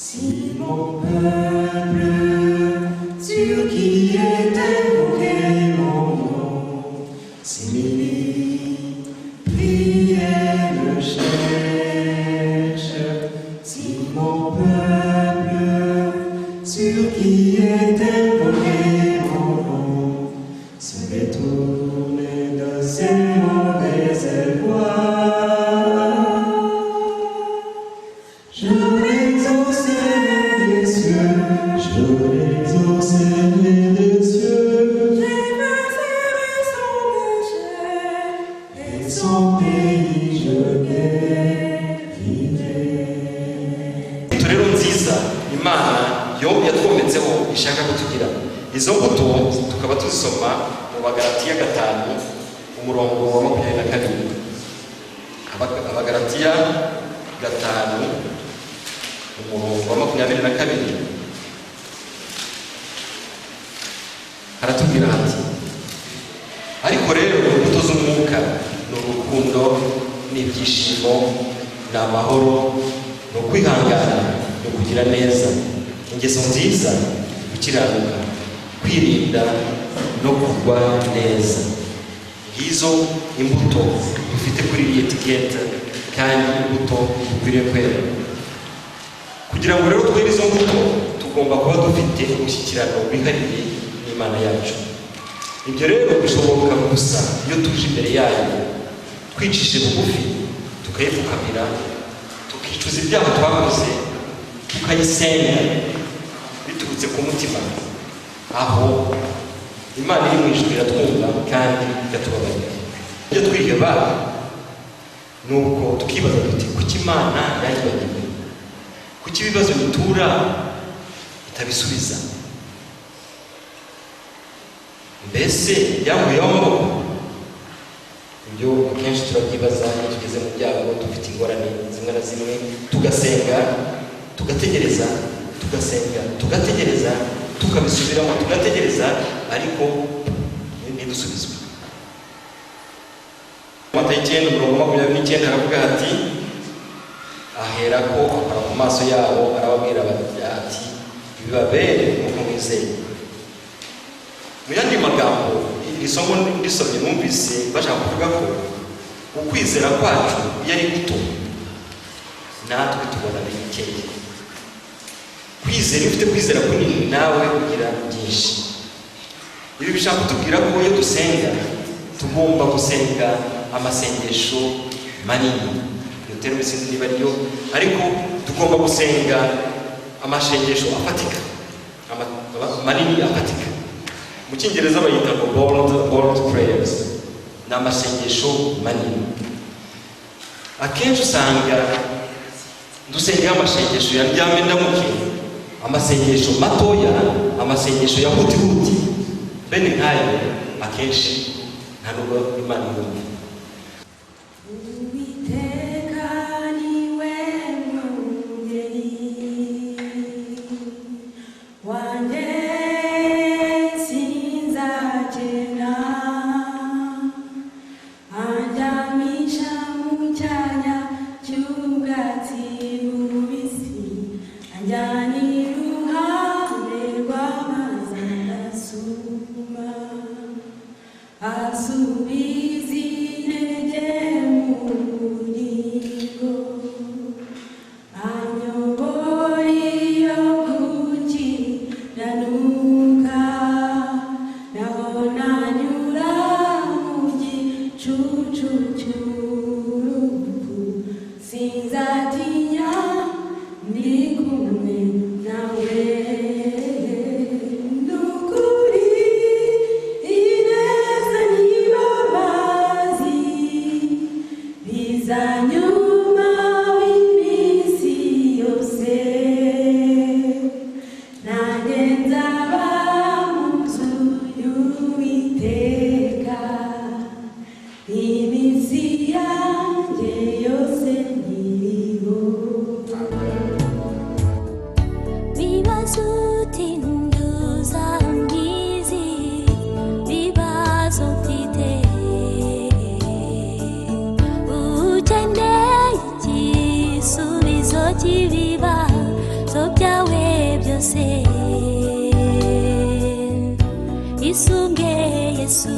Si mon peuple, sur qui est invoqué mon nom, s'humilie, prie et me cherche. Si mon peuple, sur qui est invoqué mon nom, se détourne de ses mauvaises voies, je l'exaucerai des cieux, je l'exaucerai des cieux. J'effacerai son péché, Et son pays je guérirai. rero nziza Imana yo yatwometseho ishaka kutugira izo mbuto tukaba tuzisoma mu Bagalatiya 5 umurongo wa 22. Abagalatiya 5 umurongo wa 22 haratubwira hati ariko rero imbuto z'umwuka ni urukundo n'ibyishimo n'amahoro no kwihangana no kugira neza ingeso nziza gukiranuka kwirinda no kugwa neza. Ngizo imbuto dufite kuri iyi etikete kandi imbuto dukwiriye kwera. Kugira ngo rero twere izo mbuto tugomba kuba dufite umushyikirano wihariye n'Imana yacu. Ibyo rero bishoboka gusa iyo tuje imbere yayo twicishije bugufi tukayipfukamira tukicuza ibyaha twakoze tukayisenga biturutse ku mutima, aho Imana iri mu ijuru iratwumva kandi ikatubabarira. Ibyo twiheba nuko tukibaza tuti kuki Imana yayibagiwe, kuki ibibazo bitura itabisubiza, mbese yahuyeho amaboko? Ibyo akenshi turabyibaza iyo tugeze mu byago dufite ingorane zimwe na zimwe, tugasenga tugategereza, tugasenga tugategereza, tukabisubiramo tugategereza, ariko ntidusubizwe. Matayo 9:29 haravuga hati aherako akora mu maso yabo arababwira ati bibabere nk'uko mwizeye. Mu yandi magambo iri somo ndisomye numvise bashaka kuvuga ko ukwizera kwacu iyo ari guto natwe tubona bikeye. Kwizera ufite kwizera kunini nawe ugira byinshi. Ibi bishaka kutubwira ko iyo dusenga tugomba gusenga amasengesho manini. Terme sinzi niba ariyo, ariko tugomba gusenga amashengesho afatika, manini afatika. Mu Cyongereza bayita ngo bold prayers, n'amasengesho manini. Akenshi usanga dusengera amashengesho ya ndyame ndamuke, amasengesho matoya, amasengesho ya huti bene nkayo akenshi nta nubwo Imana yumva. Viva, so Yesu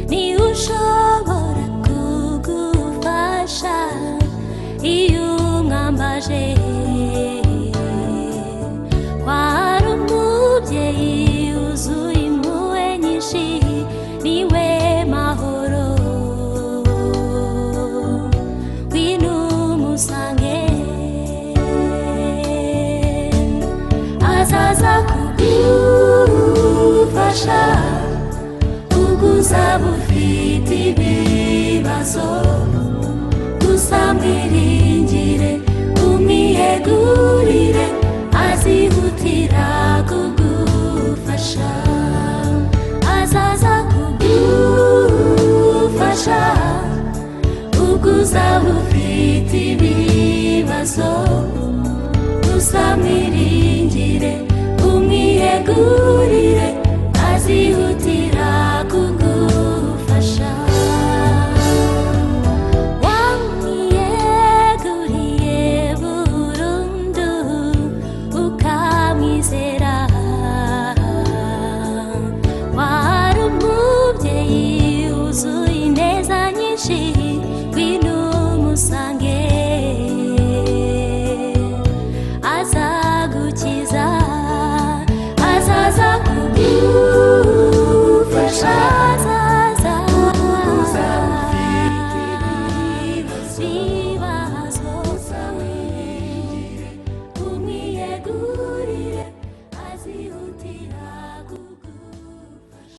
ni ushobora kugufasha iyo umwambaje wari umubyeyi wuzuye impuhwe nyinshi niwe mahoro ngwino umusange azaza kugufasha uzaba ufite ibibazo gusa mwiringire umwiyegurire azihutira kugufasha azaza kugufasha uzaba ufite ibibazo gusa mwiringire umwiyegurire azihutira kugufasha wamwiyeguriye burundu ukamwizera wari umubyeyi wuzuye ineza nyinshi